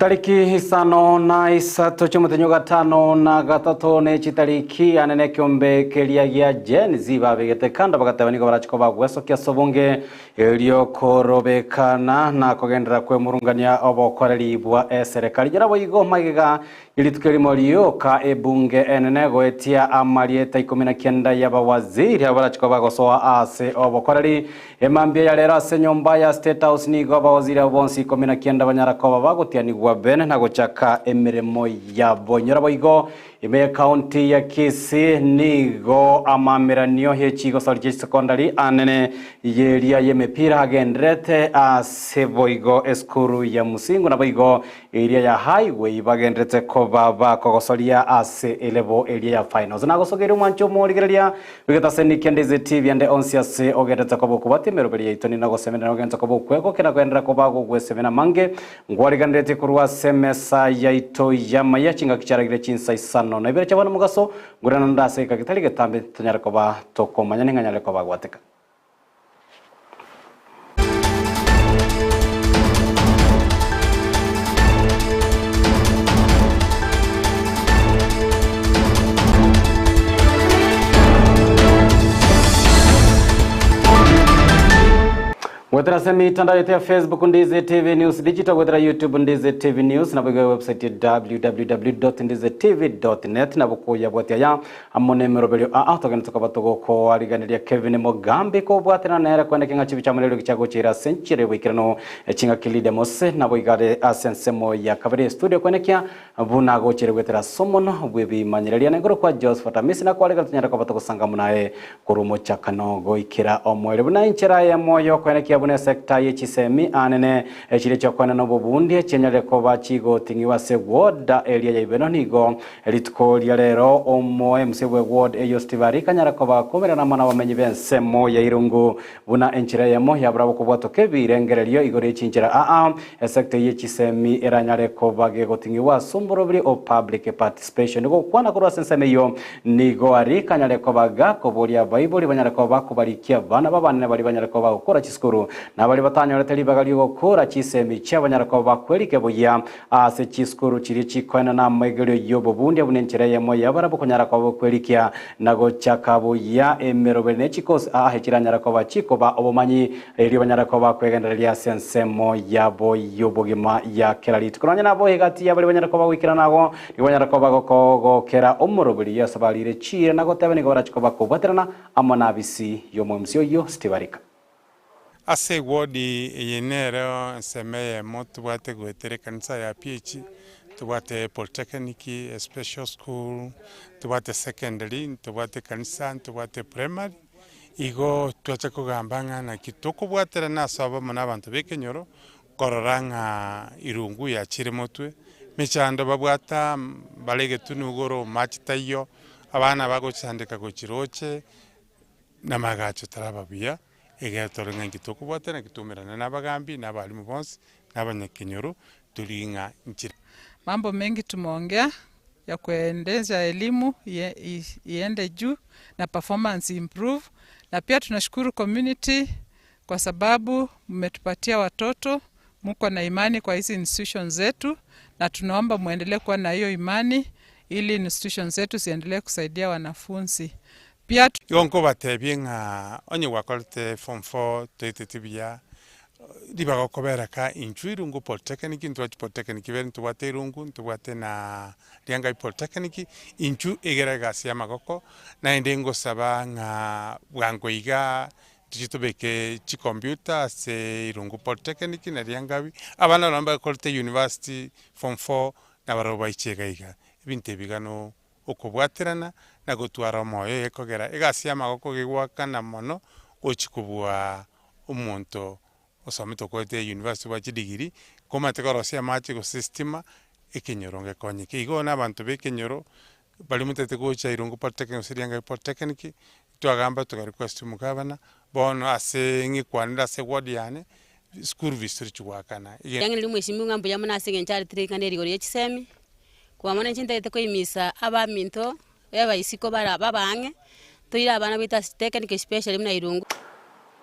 Tariki isano na isatu cy'umutenyo gatano na gatatu ne citariki anene kyombe kelia ya Gen Z babigete kanda bagatabaniga barachiko bagweso kya sobonge elio korobekana na kogendera kwe murungania obokoreri bwa serikali jarabo igo magiga ilitukeli lioka ebunge enene goetia amarieta 19 y'abawaziri abarachiko bagosoa ase obokoreri emambia ya lera se nyomba ya State House nigo abawaziri bonsi 19 banyarakoba bagotiani bene na gochaka emiremo ya bonyora boigo ime county ya Kisii nigo amamiranio hechigo sarje secondary anene yeria yemepira hagendrete ase boigo eskuru ya musingo na boigo area ya highway bagendrete ko baba kogosoria ase elevo area ya finals na gosogera mwancho morigeria bigeta senikendeze TV ande onsiase ogerete ko bokubati meroberi itoni na gosemena ogenza ko bokwego kena kwendera ko bago gwesebena mange ngwari gandrete kurwa semesa yaito yama yachinga kicharagira chinsa isano na ibere chabana mugaso ngurana ndase kakitali getambe tonyara ko ba tokomanya ninganyale ko bagwateka. Whether semi mitandao ya Facebook Ndize TV News Digital, whether YouTube Ndize TV News na bega website ya www.ndizetv.net na bukuya bwatia ya amone merobelio togene tukabatogo ko ariganiria Kevin Mogambi ko bwatena nera kwenda kinga chibi chamulelo kichago chira century wikirano chinga kilide mose na boigade asensemo ya kabere studio kwenekia buna go chire wetera somono bwebi manyirelia ngoro kwa Joseph Misi na kwa legal tunyara kabatogo sanga munae kurumo chakano go ikira omwele buna inchira ya moyo kwenekia bune sekta yechisemi anene chile chokwana no bobundi chenyale ko bachigo tingiwa se ward area ya ibeno nigo elitko lero omo msewe ward eyo stivari kanyara ko bakomera na mana bamenyi bensemo ya irungu buna enchira ya mo ya bravo ko bwato kebirengerelio igore chinchira sekta yechisemi eranyale ko bage gotingiwa sumburobri o public participation nigo kwana ko rasenseme yo nigo ari kanyale ko baga ko bolia bible banyale ko bakubarikia bana babane bali banyale ko bakora chiskuru na bali batanya leteli bagali gukora chisemi cy'abanyarako bakwerike buya ase chiskuru chiri chikwana na megero yobo bundi abunenchira yemo yabarabo kunyarako bakwerikya nago chakabuya emerobene chikos hekiranyarako bachiko ba obomanyi eri banyarako bakwegenderelia sensemo yabo yobogima ya keralit kuranya nabo hegati yabali banyarako bawikira nago banyarako bagoko kera omorobiri yasabalire chire nago tabene gorachiko bakubaterana amanabisi yomomsio yo stivarika ase wodi yenero semeye motu bwate gwetere kanisa ya PH tubate polytechnic special school tubate secondary tubate kanisa tubate primary igo twache kugambanga na kitoko bwatera nasaba muna abantu bekenyoro kororanga irungu ya chiremotwe michando babwata balege tunugoro machitayo abana bago chandika go chiroche na magacho tarababia egatorenga kitoko bwatena kitumirana nabagambi nabalimu bonse nabanyakenyoro tulinga nchira. Mambo mengi tumeongea ya kuendeza elimu iende juu na performance improve, na pia tunashukuru community kwa sababu mmetupatia watoto, mko na imani kwa hizi institutions zetu, na tunaomba muendelee kuwa na hiyo imani ili institutions zetu ziendelee kusaidia wanafunzi. Pia yonko batebinga onye wakolte form 4 tetetibia dibago kobera ka inchuirungu polytechnic ntwachi polytechnic ben tuwate irungu tuwate na lianga polytechnic inchu egerega sia magoko na ndengo saba nga bwangoiga digitobeke chi computer se irungu polytechnic na lianga abana namba kolte university form 4 na baroba ichegaiga binte bigano okobwaterana na gutwara moyo ekogera egasia magoko gigwakana mono ochikubwa omonto osomito kote university wa chidigiri komate korosia machi go system ekenyoronge konyike igo na abantu bekenyoro bali mutete gocha irungu polytechnic sirianga polytechnic twagamba to request mukabana bono ase ngikwanira se ward yane school visit chwakana yangi limu esimu ngambo yamana ase nchari trikaneri gori echisemi kwa mana chinta ite koimisa abaminto eba isiko bara babange toira abana bita technical special mna irungu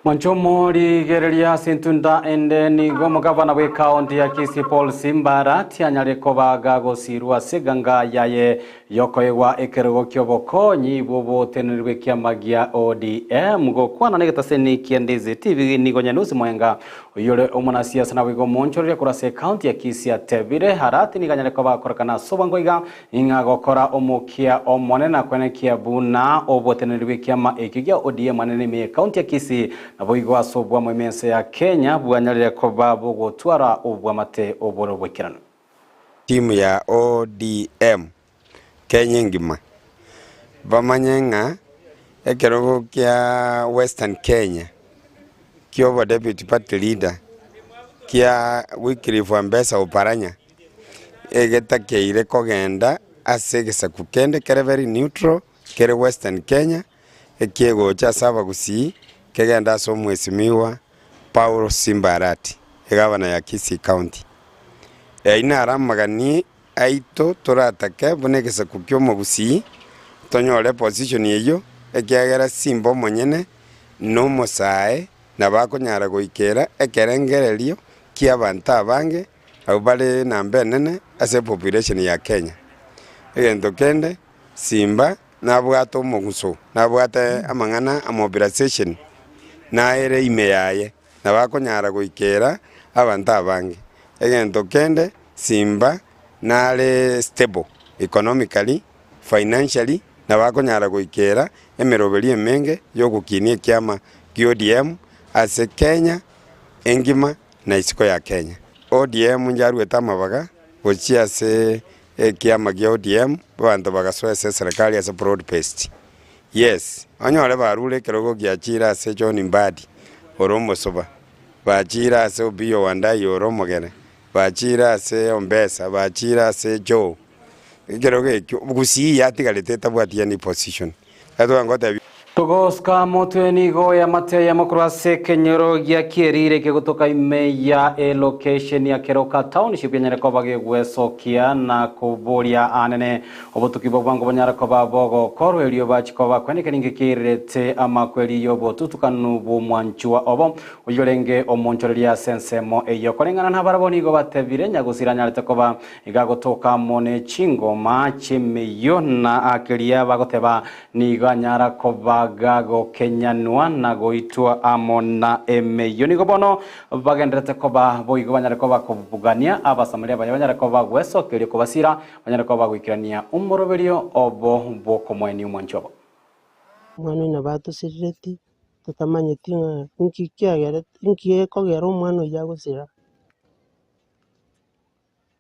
Mwanchomori gereria sintunda ende ni gomo gavana we kaunti ya Kisii Paul Simbarati anyare kobaga gosirwa seganga yaye yokoewa ekerego kyoboko nyibobo tenirwe kyamagia ODM go kwana negeta seni kiendeze TV ni gonyanusi mwenga uyore omona siasa na wigo monchorire kurase kaunti ya Kisii atebire harati ni ganyare koba korakana sobangoiga inga gokora omukia omonena kwenekia buna obotenirwe kyama ekigia ODM manene me kaunti ya Kisii aboigo asobwa mwemense ya Kenya bwanyarire koba bogotwara obwamate oboro bwekirano timu ya ODM Kenya ngima bamanyenga ekerogo kya Western Kenya kyobo deputy party leader kya Wycliffe Wambesa Oparanya egetakeire kogenda asegesa kukende kere very neutral kere Western Kenya ekiego cha saba Gusii kegenda so mwesimiwa Paul Simbarati gavana ya Kisii County ina aramagani aito toratake bonegesa kukyomo Gusii tonyole position yeyo ekiagera simbo monyene no mosae na bakonyara goikera ekerengererio kia banta abange au bale nambe nene ase population ya Kenya egento kende simba na bwato moguso na bwate amangana a mobilization na ere ime yaye na bakonyara goikera abanta abange egento kende simba nale stable economically financially na bakonyara goikera emeroberi emenge yogukinie kiama ODM ase Kenya engima na isiko ya Kenya ODM njarweta mabaga gochia ase kiama gya ODM bantu bagasoa ase serikali ase broad based yes anyore barule kerogo gya chira ase John Mbadi oromo soba bachira ase Obiyo Wandai oromogene bachira ase Ombesa bachira ase Joe kerogo Gusii yatigarete tabwatia ni position atwa ngote Togoska motweni go ya mate ya mokurase kenyoro ya kierire ke kutoka ime ya location ya Keroka Township ya koba ge gwesokia na kuboria anene obotuki bobwango banyara koba bogo korwe liyo bachikoba kwenike ninge kirete ama kweli yobo tutukanu bu mwanchua obo uyolenge omonchoreria sensemo eyo kolengana na baraboni go batebire nyagusira nyarete koba igagotoka mone chingoma chimeyo na akilia bagoteba ni ganyara koba gago kenyanwa na goitwa amona emeyo nigo bono bagendrete koba boigo banyare koba kubugania abasamria banyare koba gweso kiri kubasira banyare koba gwikirania umoroberio obo boko mweni umonchobo mwana na batu sireti tutamanye tinga nkikiagere nkiyekogera umwana yagusira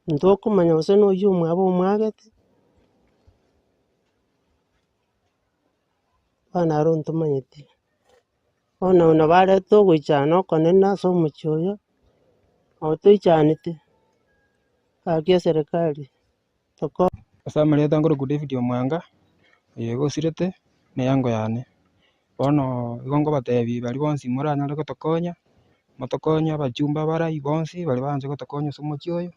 ndoko manya useno yumu abo mwagete bana ronto manyeti ona bare to gwichana konena so muchoyo otoichanite akia serikali toko asamali tangoro ku David Omwanga yego sirete ne yango yane bono igongo batebi bali bonsi muranya gotokonya motokonya bachumba bara ibonsi bali banje gotokonya so muchoyo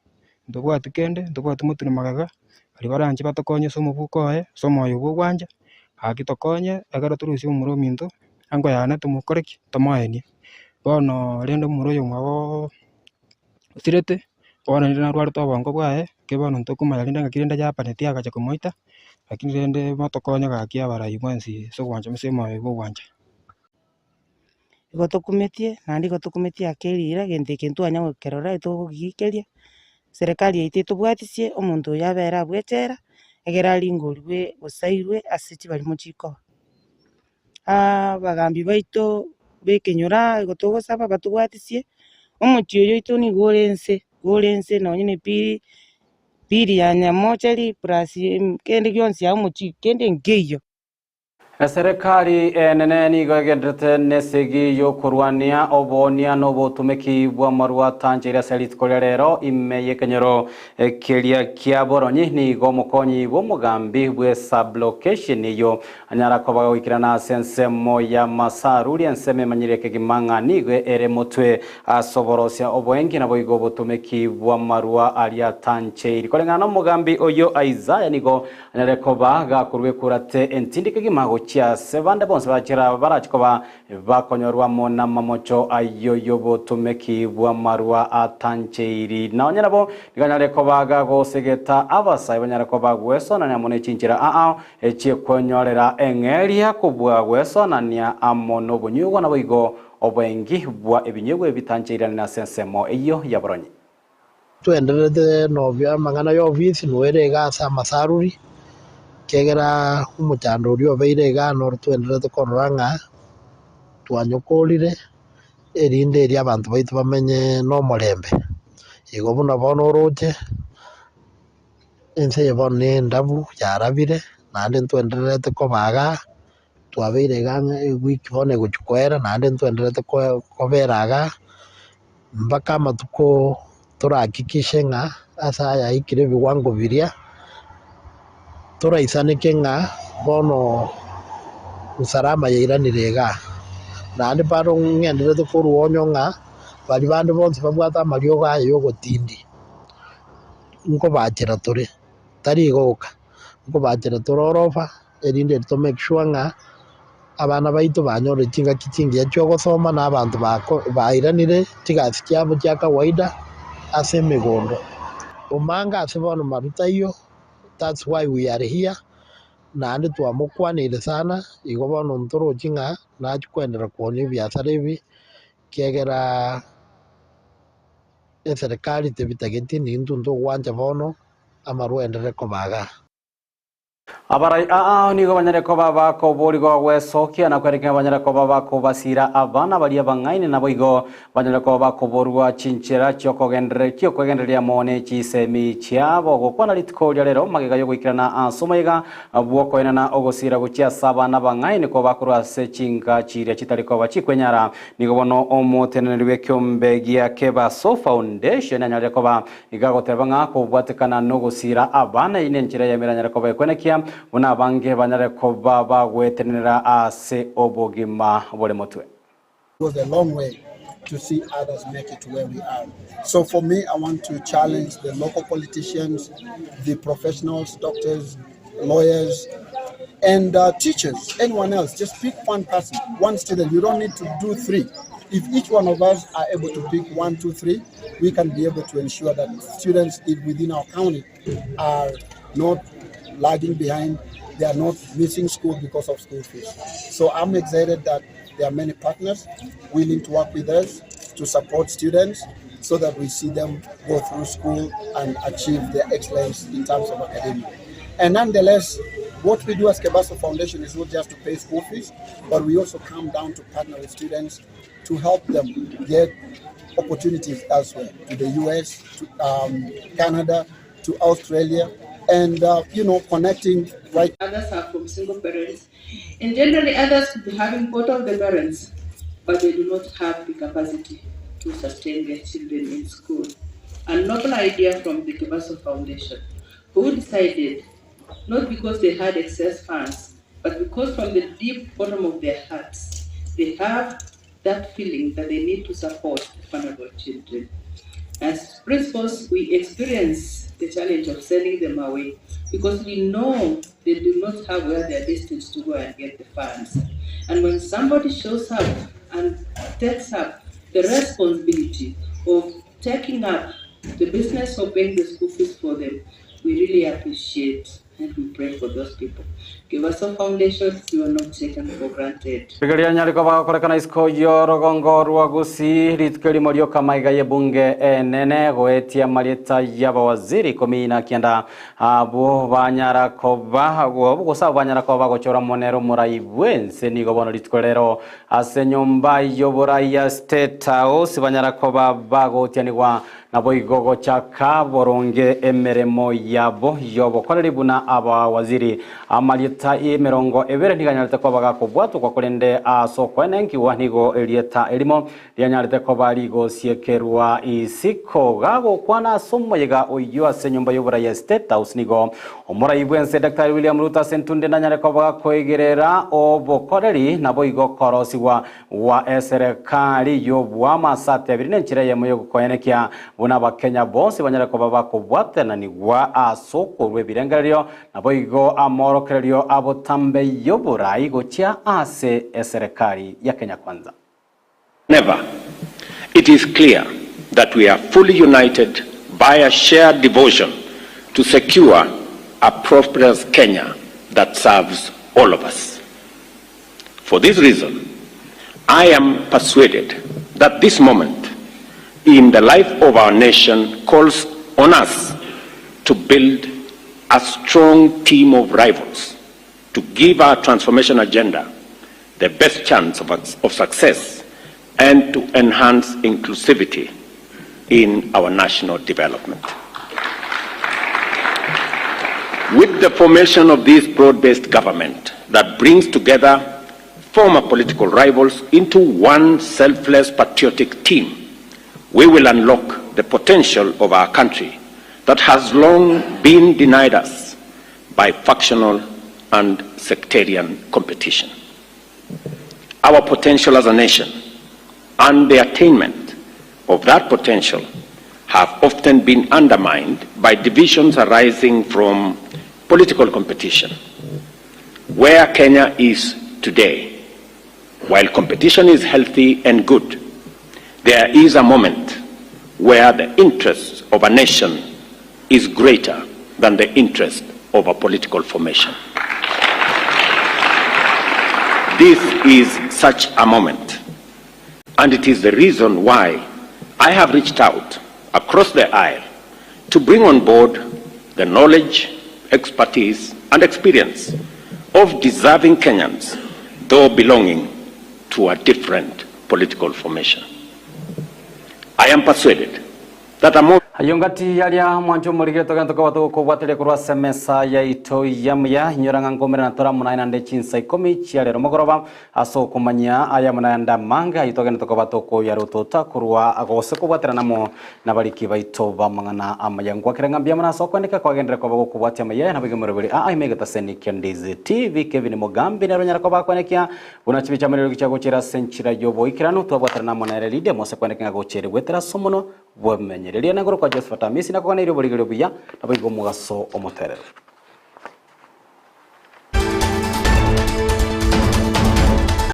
ndobwati kende ndobwati mutuni magaga bali baranje batokonya so mubukoe so moyo bwanja agitokonye agara turusi umuro minto ango yana tumukoreki tomaeni bono rendo muroyo mwabo sirete bono ndina rwaro to bongo bwae ke bono ntokuma yalinda ngakirenda ya paneti agacha kumoita lakini rende matokonya gakia bara ibwensi so gwanja msema ebo gwanja gotokumetie nandi gotokumetie akerira gente kintu anya gokerora to gikeria serikali ite tubwatisie omuntu yabera bwetera egera lingorwe osairwe asichi bali muchiko bagambi baito bekenyora gotogosaba batubwatisie omuchiyo ito ni gorense no nyine piri ya nyamocheri plus kende gyonsi ya muchi kende ngeyo serikali nene ni gogendrete nesegi yo kurwania obonia no botumeki bwa marwa tanjira selit kolerero imeye kenyero kelia kia boronyi ni gomukonyi bo mugambi bwe sublocation yo anyara koba wikirana sensemo ya masaruri enseme manyireke gimanga nigwe ere motwe asoborosia oboengi na boigo botumeki bwa marwa alia tanjira kolengana mugambi oyo Isaiah nigo anyara koba ga kurwe kurate entindike gimago chia sevande bonse bachira barachikoba bakonyorwa mona mamocho ayo yobotumeki bwa marwa atancheiri naonyana bo niganyale kobaga gosegeta abasa ibanyale koba gwesona nyamone chinchira echie konyorera engeria kubwa gwesonania amono bunyugo na boigo obwengi bwa ebinyugo ebitancheira na sensemo iyo yaboronyi tuenderete novya mang'ana ya ofisi nwere gasa masaruri kegera umuchando uri obeire gano tuenderete koranga twanyokorire erinde eri abantu baitu bamenye no morembe igo buna bono roche ense yabone ndabu yarabire nande tuenderete kobaga twabeire ganga wiki bone guchukwera nande tuenderete koberaga mpaka matuko turahakikishe ng'a asa yaikire viwango viria turaisanike ng'a bono usalama yairanirega nandi bado ng'enderete kuruonyo ng'a bari bandi bonse babwata amario gayo yogotindi nkobachera turi tari igoka nkobachera turoroba erinde to make sure ng'a abana baitu banyore chingaki chingia chio gosoma na abantu bairanire tigasi kiabo chia kawaida ase migondo umanga ase bono maruta iyo. That's why we are here nandi twamukwanire sana igo bono ntorochi ng'a nachikwendera kuonia biasara ebi kiegera eserikali tebitageti nintu ntogwanja bono amarwendere kobaga abarai nigo banyare koba bako borigo gwesokia na kwereka banyare koba bako basira abana baria bangaine nabo igo banyare koba bako borwa chinchera kyokogendereria mone chisemi chiabo gokwana litikoria rero magega yo gwikirana asomaiga bwoko ina ogosira guchia saba na bangaine koba kurwa sechinga chiria chitari koba chikwenyara nigo bono omoteneriwe kyombegia keba so foundation anyare koba igagoteba ngako bwatekana no gosira abana ine nchira yamiranya koba kwenekia una bange banyare koba bagwetenera ase obogima bole motwe. It goes a long way to see others make it to where we are. So for me, I want to challenge the local politicians, the professionals, doctors, lawyers, and teachers, anyone else. Just pick one person, one student. You don't need to do three. If each one of us are able to pick 1, 2, 3, we can be able to ensure that students within our county are not lagging behind, they are not missing school because of school fees. So I'm excited that there are many partners willing to work with us to support students so that we see them go through school and achieve their excellence in terms of academia. And nonetheless, what we do as Kebaso Foundation is not just to pay school fees, but we also come down to partner with students to help them get opportunities elsewhere, to the US, to Canada, to Australia, and connecting right. Others are from single parents, and generally others could be having both of the parents, but they do not have the capacity to sustain their children in school. A novel idea from the Kebaso Foundation, who decided, not because they had excess funds, but because from the deep bottom of their hearts, they have that feeling that they need to support the vulnerable children. As principals, we experience the challenge of sending them away because we know they do not have where they are destined to go and get the funds. And when somebody shows up and takes up the responsibility of taking up the business of paying the school fees for them, we really appreciate and we pray for those people. Kebaso Foundation, you are not taken for granted. Pigaria nyari kwa bako korekana isko yoro gongo ruagusi ritkeli morio kamaiga ye bunge nene goetia marieta yaba waziri komina kianda abo banyara koba gosa banyara koba gochora monero muraibwense nigo bono ritkolero ase nyomba yobora ya State House banyara koba bago tianigwa nabo igogo chaka boronge emeremo yabo yobo koreribuna aba waziri amalieta emerongo ebere ndiganyalite kwa baga kubwatu kwa kulende soko enenki wanigo elieta elimo lianyalite kwa baligo siekerwa isiko gago kwana somo yega oyo ase nyumba yobora ya State House nigo omura ibwense Dr. William Ruto sentunde nanyale kwa baga kwegerera obokoreri nabo igo korosiwa wa serikali yobwa masate abirine nchire yemoyo koyenekia buna bakenya bonse banyara ko baba ko bwatena ni gwa asoko rwebirengererio nabo igo amorokererio amariko abotambe yoburai gochia ase serikali ya Kenya Kwanza. Never. It is clear that we are fully united by a shared devotion to secure a prosperous Kenya that serves all of us. For this reason, I am persuaded that this moment in the life of our nation calls on us to build a strong team of rivals to give our transformation agenda the best chance of success and to enhance inclusivity in our national development. With the formation of this broad-based government that brings together former political rivals into one selfless patriotic team, we will unlock the potential of our country that has long been denied us by factional and sectarian competition. Our potential as a nation and the attainment of that potential have often been undermined by divisions arising from political competition. Where Kenya is today, while competition is healthy and good, there is a moment where the interests of a nation is greater than the interest of a political formation. This is such a moment, and it is the reason why I have reached out across the aisle to bring on board the knowledge, expertise, and experience of deserving Kenyans, though belonging to a different political formation. I am persuaded that among Ayongati yalia mwanjo murigire togento kwa watu kubwatire kurwa semesa ya ito yamya nyoranga ngomera na tora munaina nde chinsa 10 chialero mogoroba aso kumanya aya munayanda manga itogento kwa watu ko yarutota kurwa agose kubwatira namo nabaliki baito bamangana amayangwa kirenga mbia muna so kwandika kwa gendera kwa bago kubwatia maya na bige muribiri imega taseni kendize TV Kevin Mugambi na ronyara kwa bakwanekia unachibicha muriro kichago chira senchira yobo ikirano twabwatira namo na relide mose kwandika gochere gwetera somono bwamenyereria na ngoro kwa Josephat Amisi na kwa nairio burigiro buya na bwigo mugaso omoterero.